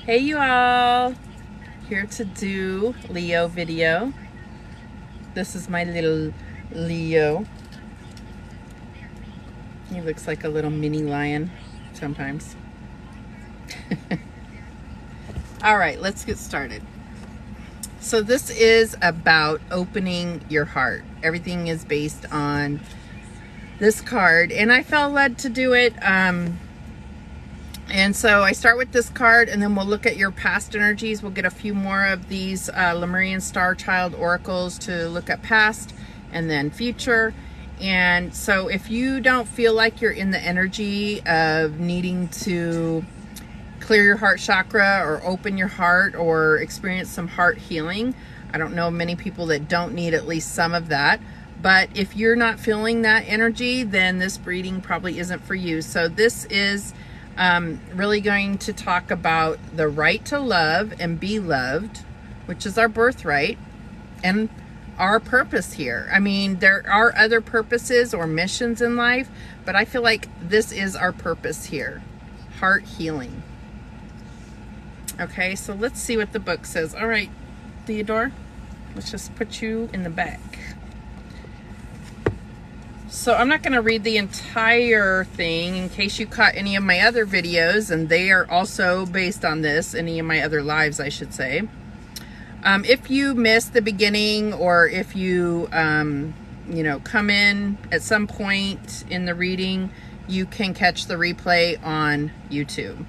Hey you all, here to do Leo video. This is my little Leo. He looks like a little mini lion sometimes. All right, let's get started. So this is about opening your heart. Everything is based on this card, and I felt led to do it. And so I start with this card, and then we'll look at your past energies. We'll get a few more of these Lemurian Starchild oracles to look at past and then future. And so if you don't feel like you're in the energy of needing to clear your heart chakra or open your heart or experience some heart healing, I don't know many people that don't need at least some of that. But if you're not feeling that energy, then this reading probably isn't for you. So this is really going to talk about the right to love and be loved, which is our birthright, and our purpose here. I mean, there are other purposes or missions in life, but I feel like this is our purpose here, heart healing. Okay, so let's see what the book says. All right, Theodore, let's just put you in the back. So I'm not going to read the entire thing in case you caught any of my other videos, and they are also based on this, any of my other lives, I should say. If you missed the beginning, or if you, come in at some point in the reading, you can catch the replay on YouTube.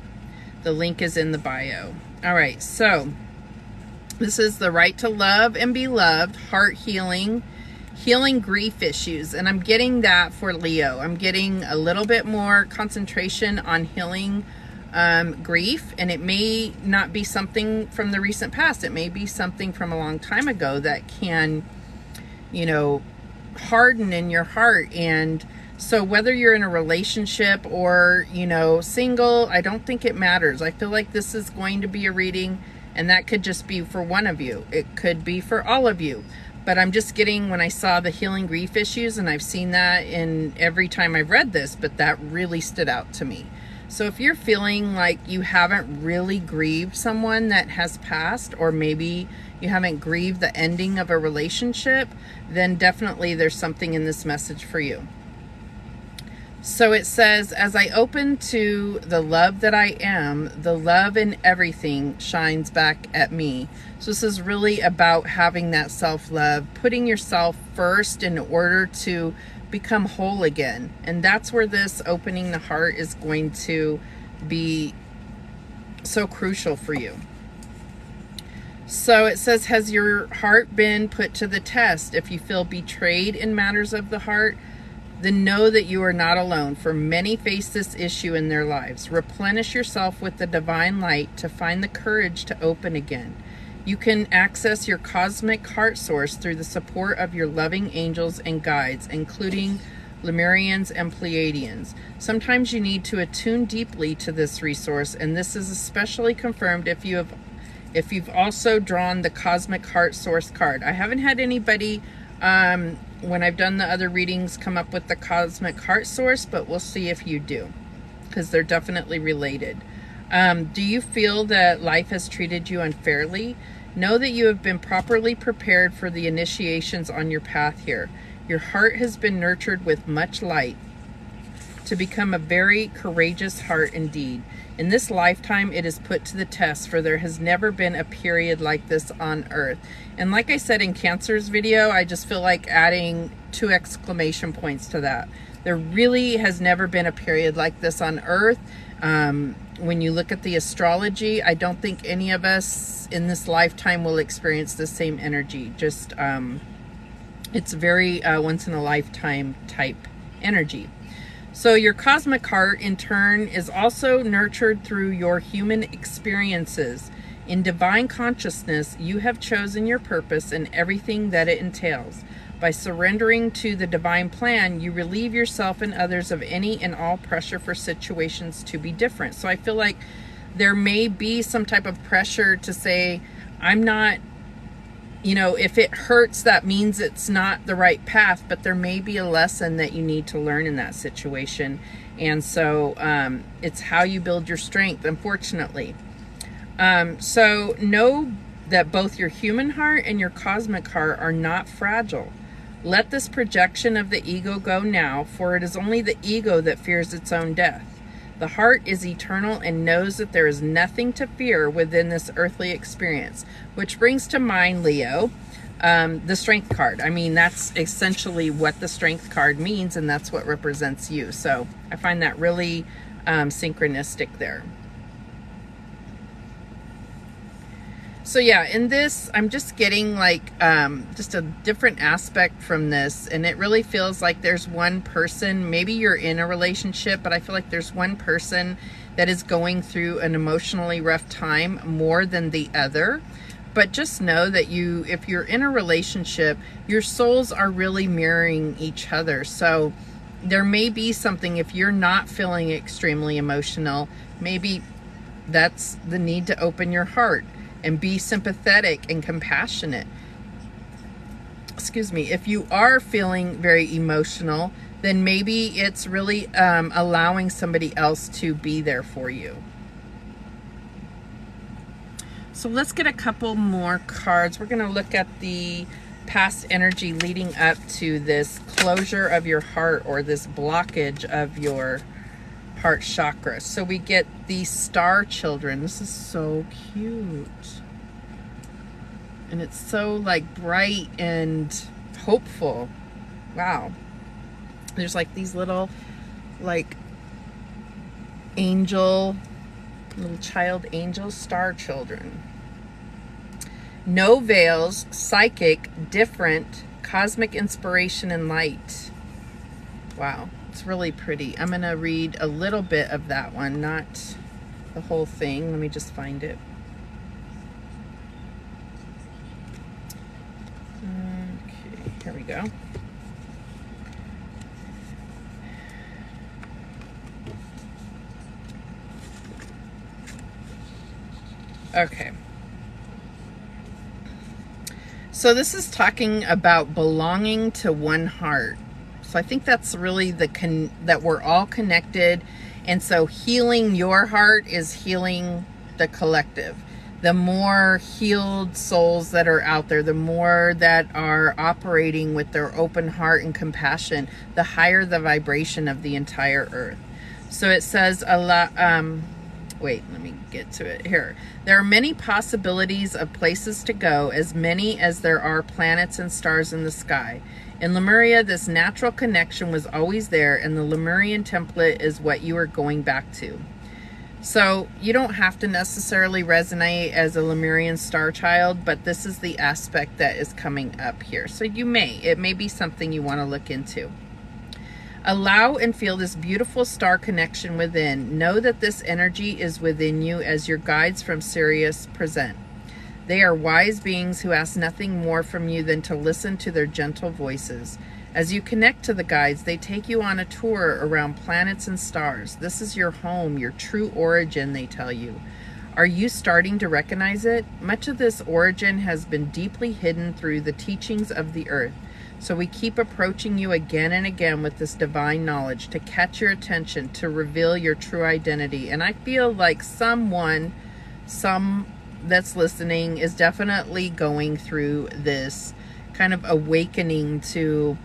The link is in the bio. All right, so this is the right to love and be loved, heart healing, healing grief issues. And I'm getting that for Leo. I'm getting a little bit more concentration on healing grief, and it may not be something from the recent past. It may be something from a long time ago that can, harden in your heart. And so whether you're in a relationship or, single, I don't think it matters. I feel like this is going to be a reading, and that could just be for one of you. It could be for all of you. But I'm just getting, when I saw the healing grief issues, and I've seen that in every time I've read this, but that really stood out to me. So if you're feeling like you haven't really grieved someone that has passed, or maybe you haven't grieved the ending of a relationship, then definitely there's something in this message for you. So it says, as I open to the love that I am, the love in everything shines back at me. So this is really about having that self-love, putting yourself first in order to become whole again. And that's where this opening the heart is going to be so crucial for you. So it says, has your heart been put to the test? If you feel betrayed in matters of the heart, then know that you are not alone, for many face this issue in their lives. Replenish yourself with the divine light to find the courage to open again. You can access your cosmic heart source through the support of your loving angels and guides, including Lemurians and Pleiadians. Sometimes you need to attune deeply to this resource, and this is especially confirmed if you've also drawn the cosmic heart source card. I haven't had anybody when I've done the other readings come up with the cosmic heart source, but we'll see if you do, because they're definitely related. Do you feel that life has treated you unfairly? Know that you have been properly prepared for the initiations on your path here. Your heart has been nurtured with much light to become a very courageous heart indeed. In this lifetime, it is put to the test, for there has never been a period like this on Earth. And like I said in Cancer's video, I just feel like adding 2 exclamation points to that. There really has never been a period like this on Earth. When you look at the astrology, I don't think any of us in this lifetime will experience the same energy. Just, it's very once in a lifetime type energy. So your cosmic heart, in turn, is also nurtured through your human experiences. In divine consciousness, you have chosen your purpose and everything that it entails. By surrendering to the divine plan, you relieve yourself and others of any and all pressure for situations to be different. So I feel like there may be some type of pressure to say, I'm not, if it hurts, that means it's not the right path, but there may be a lesson that you need to learn in that situation. And so it's how you build your strength, unfortunately. So know that both your human heart and your cosmic heart are not fragile. Let this projection of the ego go now, for it is only the ego that fears its own death. The heart is eternal and knows that there is nothing to fear within this earthly experience, which brings to mind, Leo, the Strength card. I mean, that's essentially what the Strength card means, and that's what represents you. So I find that really synchronistic there. So yeah, in this, I'm just getting like just a different aspect from this, and it really feels like there's one person, maybe you're in a relationship, but I feel like there's one person that is going through an emotionally rough time more than the other. But just know that if you're in a relationship, your souls are really mirroring each other. So there may be something, if you're not feeling extremely emotional, maybe that's the need to open your heart and be sympathetic and compassionate. Excuse me. If you are feeling very emotional, then maybe it's really allowing somebody else to be there for you. So let's get a couple more cards. We're going to look at the past energy leading up to this closure of your heart, or this blockage of your heart chakra. So we get the star children. This is so cute. And it's so like bright and hopeful. Wow. There's like these little like little child angels, star children. No veils, psychic, different, cosmic inspiration and light. Wow. It's really pretty. I'm going to read a little bit of that one, not the whole thing. Let me just find it. Okay, here we go. Okay. So this is talking about belonging to one heart. So I think that's really that we're all connected. And so healing your heart is healing the collective. The more healed souls that are out there, the more that are operating with their open heart and compassion, the higher the vibration of the entire earth. So it says a lot, wait, let me get to it here. There are many possibilities of places to go, as many as there are planets and stars in the sky. In Lemuria, this natural connection was always there, and the Lemurian template is what you are going back to. So you don't have to necessarily resonate as a Lemurian star child, but this is the aspect that is coming up here. So it may be something you want to look into. Allow and feel this beautiful star connection within. Know that this energy is within you as your guides from Sirius present. They are wise beings who ask nothing more from you than to listen to their gentle voices. As you connect to the guides, they take you on a tour around planets and stars. This is your home, your true origin, they tell you. Are you starting to recognize it? Much of this origin has been deeply hidden through the teachings of the earth. So we keep approaching you again and again with this divine knowledge to catch your attention, to reveal your true identity. And I feel like some that's listening is definitely going through this kind of awakening to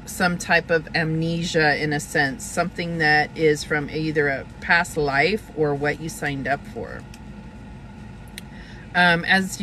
some type of amnesia, in a sense, something that is from either a past life or what you signed up for. Let's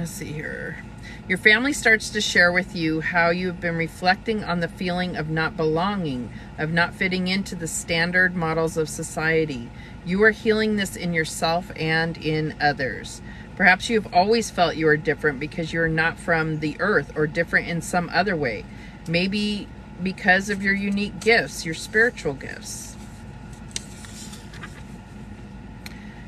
see here. Your family starts to share with you how you've been reflecting on the feeling of not belonging, of not fitting into the standard models of society. You are healing this in yourself and in others. Perhaps you have always felt you are different because you are not from the earth, or different in some other way. Maybe because of your unique gifts, your spiritual gifts.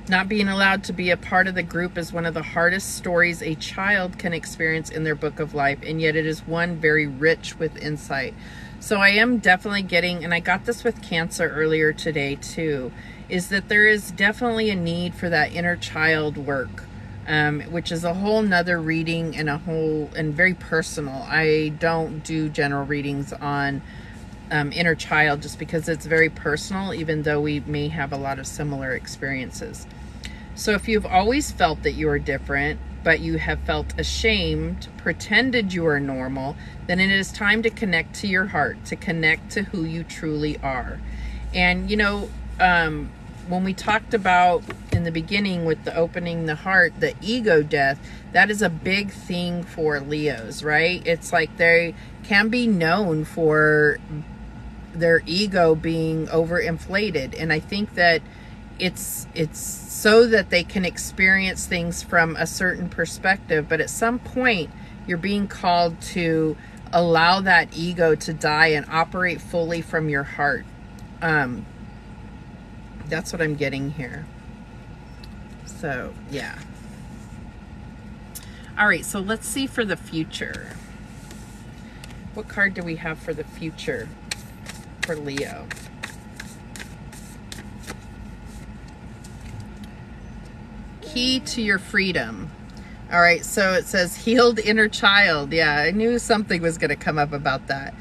Not being allowed to be a part of the group is one of the hardest stories a child can experience in their book of life, and yet it is one very rich with insight. So I am definitely getting, and I got this with Cancer earlier today too, is that there is definitely a need for that inner child work, which is a whole nother reading and very personal. I don't do general readings on inner child just because it's very personal, even though we may have a lot of similar experiences. So if you've always felt that you are different, but you have felt ashamed, pretended you are normal, then it is time to connect to your heart, to connect to who you truly are. And, you know, when we talked about in the beginning with the opening the heart, the ego death, that is a big thing for Leos, right? It's like they can be known for their ego being overinflated. And I think that it's so that they can experience things from a certain perspective, but at some point you're being called to allow that ego to die and operate fully from your heart. That's what I'm getting here. So yeah. All right, so let's see for the future. What card do we have for the future for Leo? Key to your freedom. All right, so it says healed inner child. Yeah, I knew something was going to come up about that.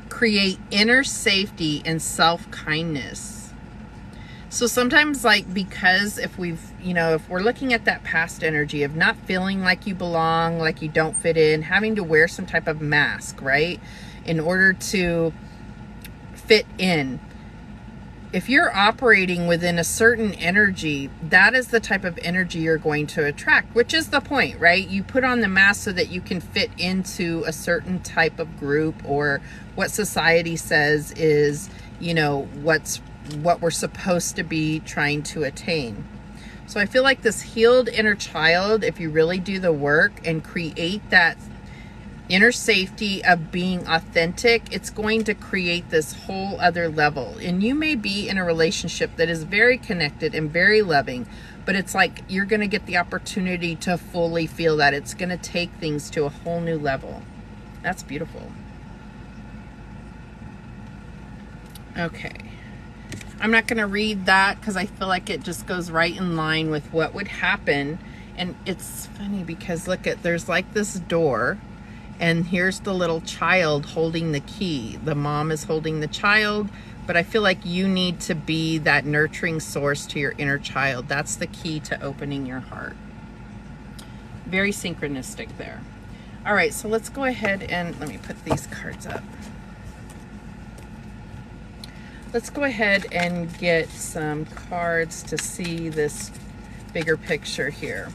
Create inner safety and self-kindness. So sometimes, like, because if we're looking at that past energy of not feeling like you belong, like you don't fit in, having to wear some type of mask, right, in order to fit in. If you're operating within a certain energy, that is the type of energy you're going to attract, which is the point, right? You put on the mask so that you can fit into a certain type of group, or what society says is, you know, what we're supposed to be trying to attain. So I feel like this healed inner child, if you really do the work and create that inner safety of being authentic, it's going to create this whole other level. And you may be in a relationship that is very connected and very loving, but it's like you're going to get the opportunity to fully feel that. It's going to take things to a whole new level. That's beautiful. Okay. I'm not going to read that because I feel like it just goes right in line with what would happen. And it's funny because look at, there's like this door, and here's the little child holding the key. The mom is holding the child, but I feel like you need to be that nurturing source to your inner child. That's the key to opening your heart. Very synchronistic there. All right, so let's go ahead and let me put these cards up. Let's go ahead and get some cards to see this bigger picture here.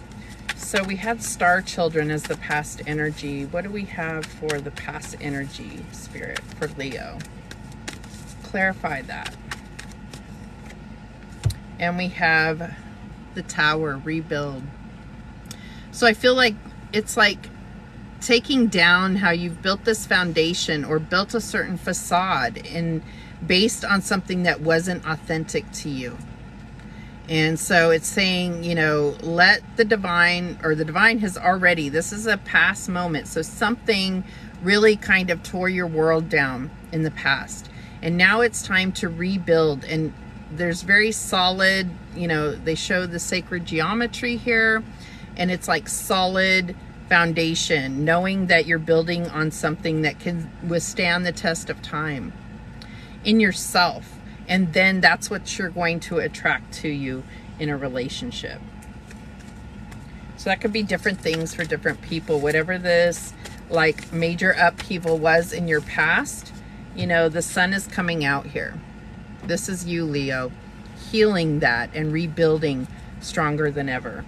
So we had star children as the past energy. What do we have for the past energy, Spirit, for Leo? Clarify that. And we have the Tower, rebuild. So I feel like it's like taking down how you've built this foundation or built a certain facade and based on something that wasn't authentic to you. And so it's saying, you know, let the divine, or the divine has already, this is a past moment. So something really kind of tore your world down in the past. And now it's time to rebuild. And there's very solid, you know, they show the sacred geometry here. And it's like solid foundation, knowing that you're building on something that can withstand the test of time in yourself. And then that's what you're going to attract to you in a relationship. So that could be different things for different people. Whatever this like major upheaval was in your past, you know, the sun is coming out here. This is you, Leo, healing that and rebuilding stronger than ever.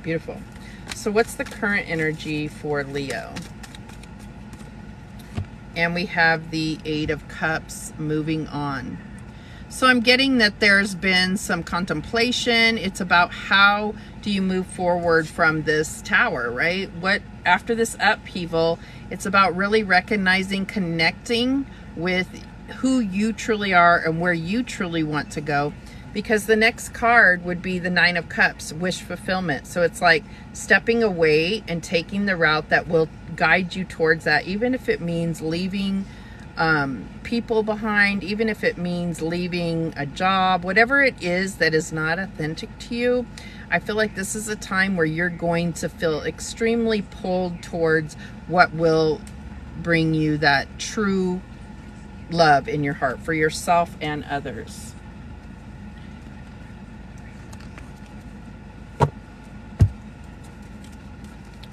Beautiful. So what's the current energy for Leo? And we have the Eight of Cups, moving on. So I'm getting that there's been some contemplation. It's about how do you move forward from this tower, right? What after this upheaval, it's about really recognizing, connecting with who you truly are and where you truly want to go. Because the next card would be the Nine of Cups, wish fulfillment. So it's like stepping away and taking the route that will guide you towards that, even if it means leaving people behind, even if it means leaving a job, whatever it is that is not authentic to you. I feel like this is a time where you're going to feel extremely pulled towards what will bring you that true love in your heart for yourself and others.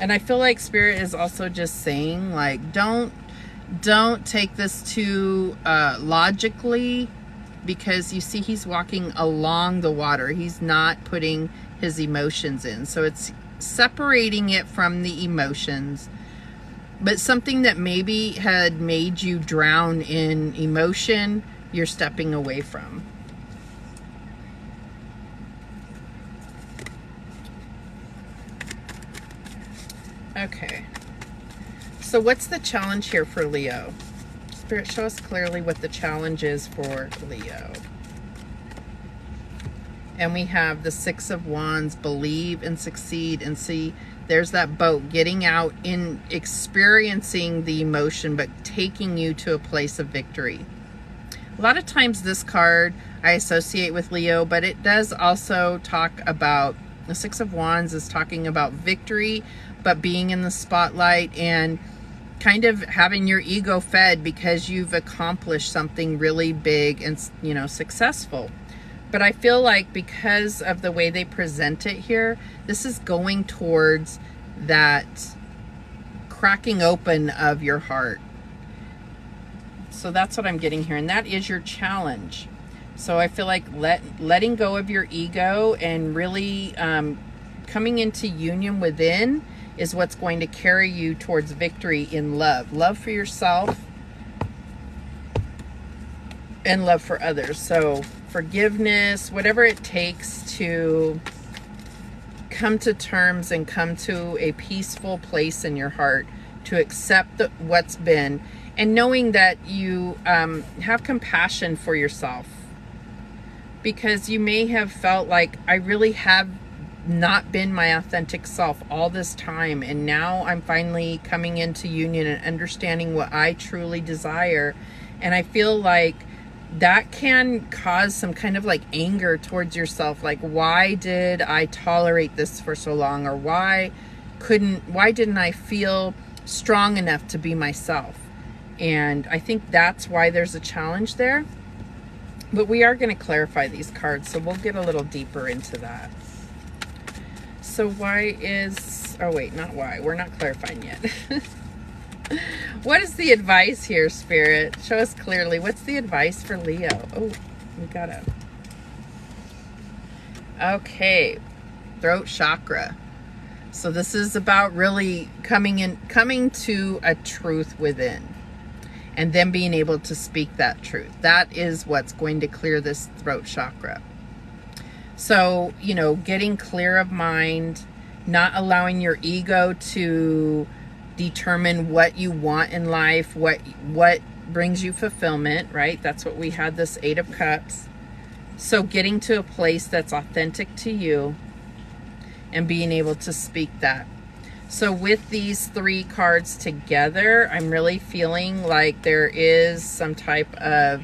And I feel like Spirit is also just saying, like, don't take this too logically, because you see he's walking along the water. He's not putting his emotions in. So it's separating it from the emotions. But something that maybe had made you drown in emotion, you're stepping away from. Okay. So what's the challenge here for Leo? Spirit, show us clearly what the challenge is for Leo. And we have the Six of Wands, believe and succeed. And see, there's that boat getting out, in experiencing the emotion, but taking you to a place of victory. A lot of times this card I associate with Leo, but it does also talk about, the Six of Wands is talking about victory, but being in the spotlight and kind of having your ego fed because you've accomplished something really big and, you know, successful. But I feel like because of the way they present it here, this is going towards that cracking open of your heart. So that's what I'm getting here. And that is your challenge. So I feel like letting go of your ego and really coming into union within is what's going to carry you towards victory in love. Love for yourself and love for others. So forgiveness, whatever it takes to come to terms and come to a peaceful place in your heart to accept what's been, and knowing that you have compassion for yourself, because you may have felt like, I really have not been my authentic self all this time, and now I'm finally coming into union and understanding what I truly desire. And I feel like that can cause some kind of like anger towards yourself, like, why did I tolerate this for so long, or why didn't I feel strong enough to be myself? And I think that's why there's a challenge there. But we are going to clarify these cards, so we'll get a little deeper into that. So why is, oh wait, not why, we're not clarifying yet. What is the advice here, Spirit? Show us clearly. What's the advice for Leo? Oh, we got it. Okay, throat chakra. So this is about really coming to a truth within, and then being able to speak that truth. That is what's going to clear this throat chakra. So, you know, getting clear of mind, not allowing your ego to determine what you want in life, what brings you fulfillment, right? That's what we had, this Eight of Cups. So getting to a place that's authentic to you and being able to speak that. So with these three cards together, I'm really feeling like there is some type of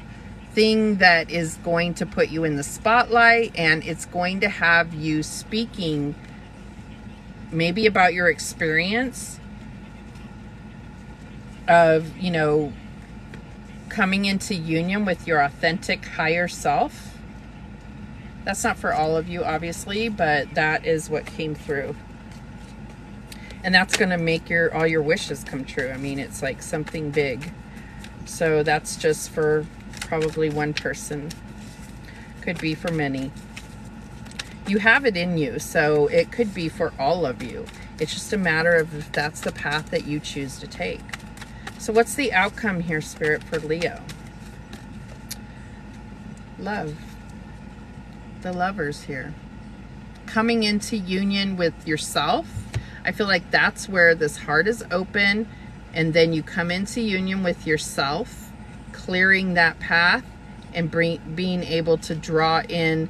thing that is going to put you in the spotlight, and it's going to have you speaking maybe about your experience of, you know, coming into union with your authentic higher self. That's not for all of you, obviously, but that is what came through. And that's going to make all your wishes come true. I mean, it's like something big. So that's just for probably one person. Could be for many. You have it in you, so it could be for all of you. It's just a matter of if that's the path that you choose to take. So what's the outcome here, Spirit, for Leo? Love. The Lovers here. Coming into union with yourself. I feel like that's where this heart is open, and then you come into union with yourself, clearing that path and being able to draw in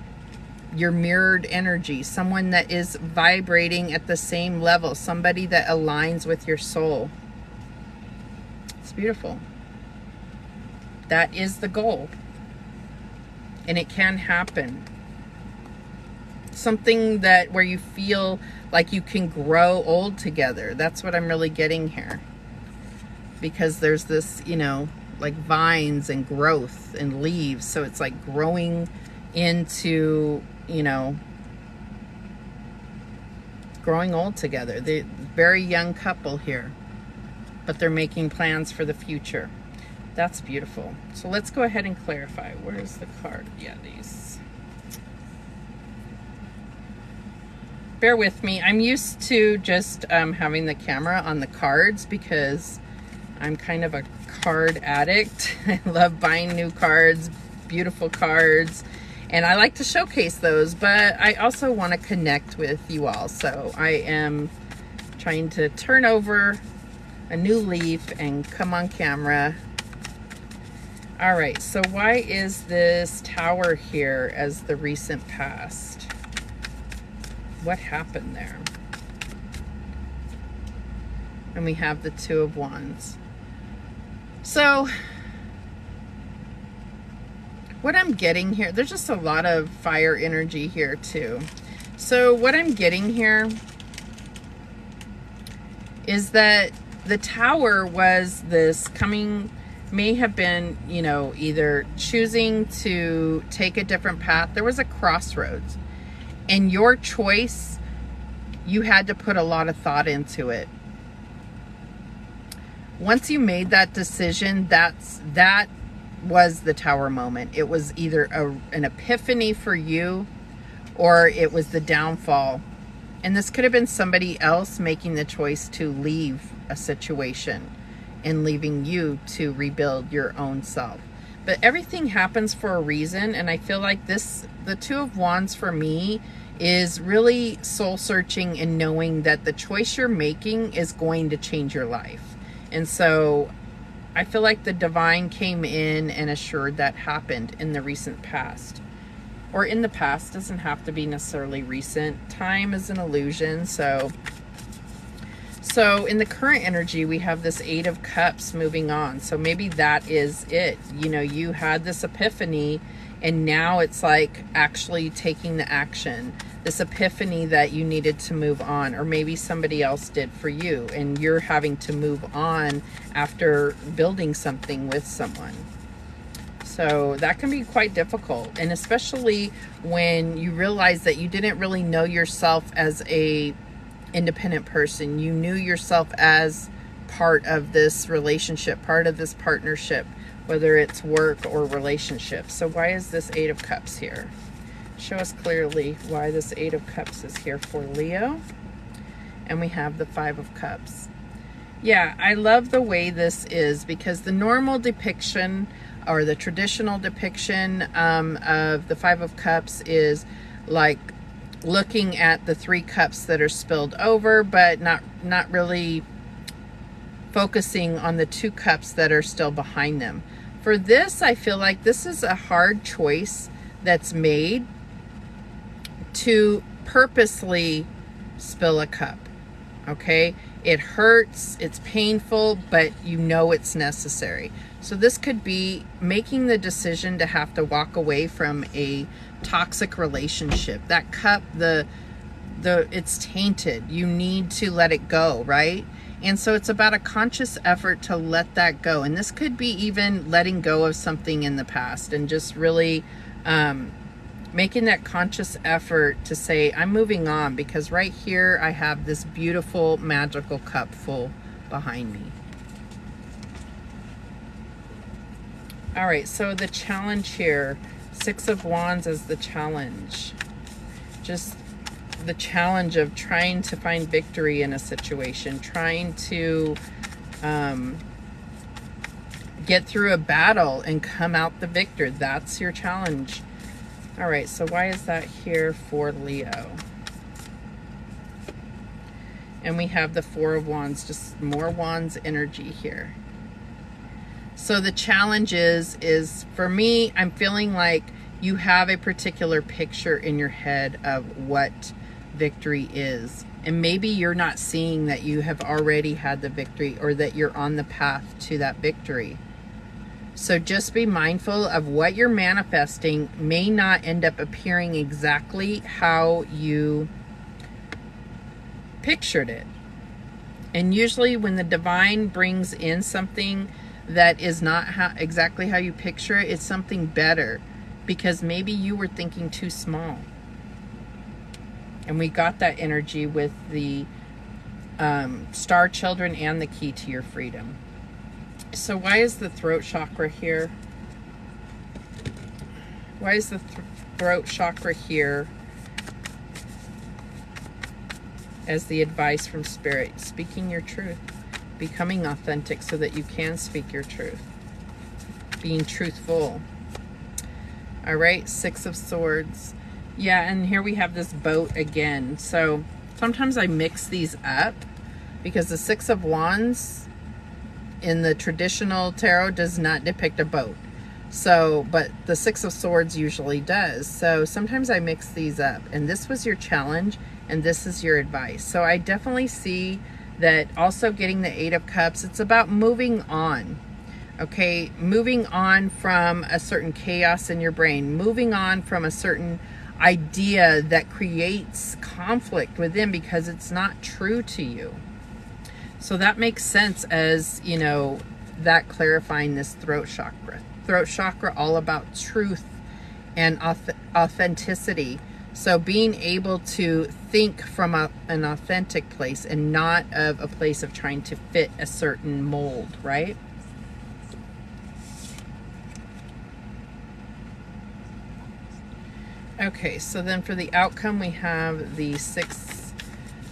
your mirrored energy, someone that is vibrating at the same level, somebody that aligns with your soul. It's beautiful. That is the goal, and it can happen. Something that where you feel like you can grow old together. That's what I'm really getting here, because there's this, you know, like vines and growth and leaves, so it's like growing into, you know, growing old together. Very young couple here, but they're making plans for the future. That's beautiful. So let's go ahead and clarify. Where's the card? Yeah, these. Bear with me. I'm used to just having the camera on the cards because I'm kind of a card addict. I love buying new cards, beautiful cards, and I like to showcase those, but I also want to connect with you all. So I am trying to turn over a new leaf and come on camera. All right, so why is this Tower here as the recent past? What happened there? And we have the Two of Wands. So what I'm getting here, there's just a lot of fire energy here too. So what I'm getting here is that the Tower was this coming, may have been, you know, either choosing to take a different path. There was a crossroads, and your choice, you had to put a lot of thought into it. Once you made that decision, that was the Tower moment. It was either an epiphany for you, or it was the downfall. And this could have been somebody else making the choice to leave a situation and leaving you to rebuild your own self. But everything happens for a reason, and I feel like the Two of Wands for me is really soul searching and knowing that the choice you're making is going to change your life. And so I feel like the divine came in and assured that happened in the recent past. Or in the past, doesn't have to be necessarily recent. Time is an illusion. So in the current energy, we have this Eight of Cups moving on. So maybe that is it. You know, you had this epiphany, and now it's like actually taking the action. This epiphany that you needed to move on, or maybe somebody else did for you, and you're having to move on after building something with someone. So that can be quite difficult, and especially when you realize that you didn't really know yourself as a independent person. You knew yourself as part of this relationship, part of this partnership, whether it's work or relationship. So why is this Eight of Cups here? Show us clearly why this Eight of Cups is here for Leo. And we have the Five of Cups. Yeah, I love the way this is, because the normal depiction, or the traditional depiction of the Five of Cups, is like looking at the three cups that are spilled over, but not really focusing on the two cups that are still behind them. For this, I feel like this is a hard choice that's made to purposely spill a cup. Okay, it hurts, it's painful, but you know it's necessary. So this could be making the decision to have to walk away from a toxic relationship. That cup, it's tainted. You need to let it go, right? And so it's about a conscious effort to let that go. And this could be even letting go of something in the past, and just really making that conscious effort to say, I'm moving on, because right here I have this beautiful magical cup full behind me. All right, so the challenge here, Six of Wands is the challenge. Just the challenge of trying to find victory in a situation, trying to get through a battle and come out the victor. That's your challenge. All right, so why is that here for Leo? And we have the Four of Wands, just more Wands energy here. So the challenge is for me, I'm feeling like you have a particular picture in your head of what victory is. And maybe you're not seeing that you have already had the victory, or that you're on the path to that victory. So just be mindful of what you're manifesting may not end up appearing exactly how you pictured it. And usually when the divine brings in something that is not exactly how you picture it, it's something better, because maybe you were thinking too small. And we got that energy with the star children, and the key to your freedom. So why is the throat chakra here? Why is the throat chakra here as the advice from Spirit? Speaking your truth, becoming authentic so that you can speak your truth, being truthful. All right, Six of Swords. Yeah, and here we have this boat again. So sometimes I mix these up because the Six of Wands in the traditional tarot does not depict a boat. So, but the Six of Swords usually does. So sometimes I mix these up, and this was your challenge and this is your advice. So I definitely see that also getting the Eight of Cups. It's about moving on. Okay, moving on from a certain chaos in your brain, moving on from a certain idea that creates conflict within because it's not true to you. So that makes sense as, you know, that clarifying this throat chakra. Throat chakra all about truth and authenticity. So being able to think from an authentic place and not of a place of trying to fit a certain mold, right? Okay, so then for the outcome, we have the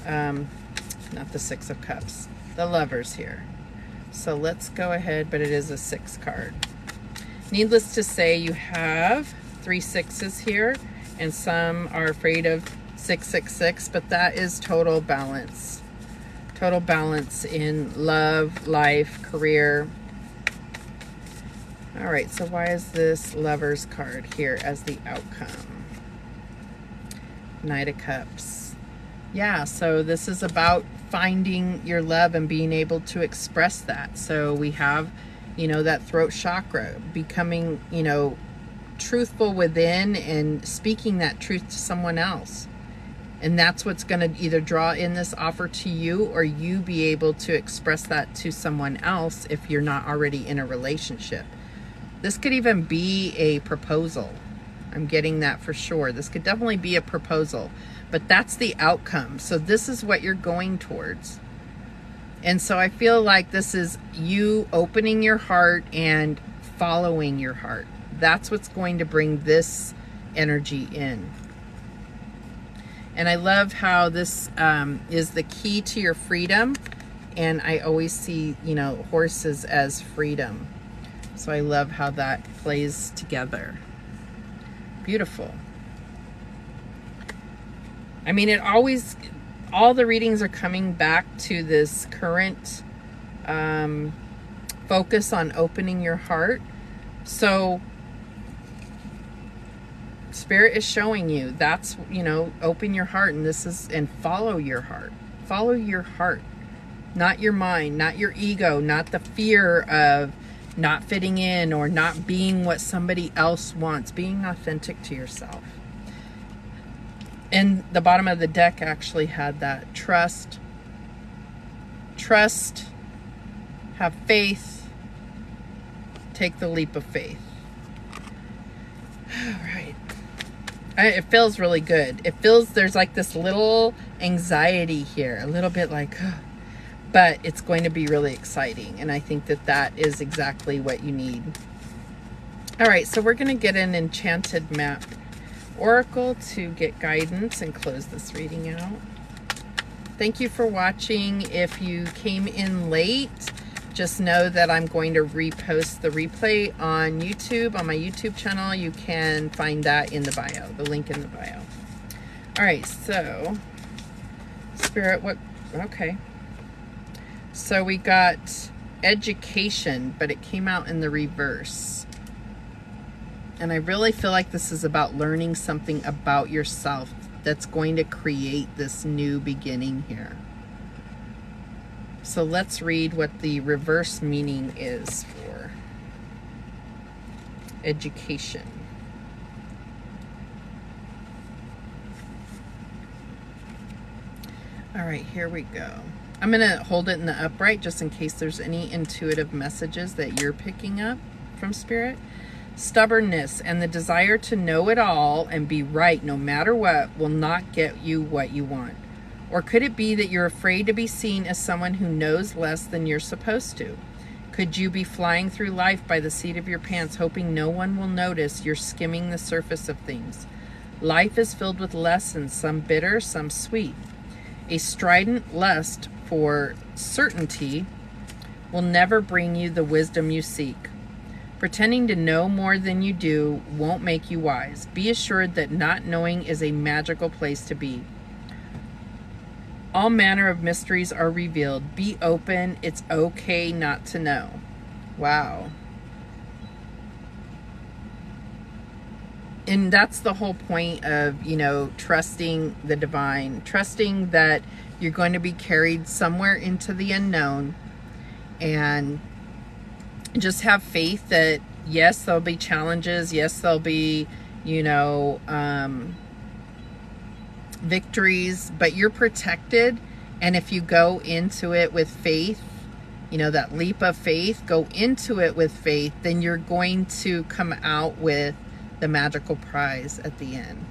not the Six of Cups, the Lovers here. So let's go ahead, but it is a 6 card. Needless to say, you have 3 sixes here, and some are afraid of 666, but that is total balance. Total balance in love, life, career. All right, so why is this Lovers card here as the outcome? Knight of Cups. Yeah, so this is about finding your love and being able to express that. So we have, you know, that throat chakra, becoming, you know, truthful within and speaking that truth to someone else. And that's what's going to either draw in this offer to you, or you be able to express that to someone else if you're not already in a relationship. This could even be a proposal. I'm getting that for sure. This could definitely be a proposal, but that's the outcome. So this is what you're going towards. And so I feel like this is you opening your heart and following your heart. That's what's going to bring this energy in. And I love how this is the key to your freedom. And I always see, you know, horses as freedom. So I love how that plays together. Beautiful. I mean, it always, all the readings are coming back to this current focus on opening your heart. So Spirit is showing you that's, you know, open your heart, and this is, and follow your heart. Follow your heart, not your mind, not your ego, not the fear of not fitting in or not being what somebody else wants, being authentic to yourself. And the bottom of the deck actually had that trust, have faith, take the leap of faith. All right. It feels really good. It feels, there's like this little anxiety here, a little bit like, but it's going to be really exciting. And I think that that is exactly what you need. All right, so we're going to get an Enchanted Map Oracle to get guidance and close this reading out. Thank you for watching. If you came in late, just know that I'm going to repost the replay on YouTube, on my YouTube channel. You can find that in the bio, the link in the bio. All right, so Spirit, what, okay. So we got education, but it came out in the reverse. And I really feel like this is about learning something about yourself that's going to create this new beginning here. So let's read what the reverse meaning is for education. All right, here we go. I'm going to hold it in the upright just in case there's any intuitive messages that you're picking up from Spirit. Stubbornness and the desire to know it all and be right no matter what will not get you what you want. Or could it be that you're afraid to be seen as someone who knows less than you're supposed to? Could you be flying through life by the seat of your pants, hoping no one will notice you're skimming the surface of things? Life is filled with lessons, some bitter, some sweet. A strident lust for certainty will never bring you the wisdom you seek. Pretending to know more than you do won't make you wise. Be assured that not knowing is a magical place to be. All manner of mysteries are revealed. Be open. It's okay not to know. Wow. And that's the whole point of, trusting the divine, trusting that you're going to be carried somewhere into the unknown, and just have faith that, yes, there'll be challenges. Yes, there'll be, victories, but you're protected. And if you go into it with faith, that leap of faith, go into it with faith, then you're going to come out with the magical prize at the end.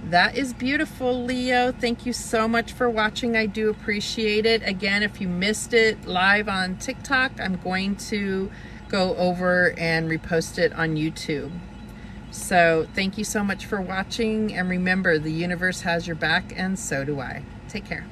That is beautiful, Leo. Thank you so much for watching. I do appreciate it. Again, if you missed it live on TikTok, I'm going to go over and repost it on YouTube. So thank you so much for watching. And remember, the universe has your back, and so do I. Take care.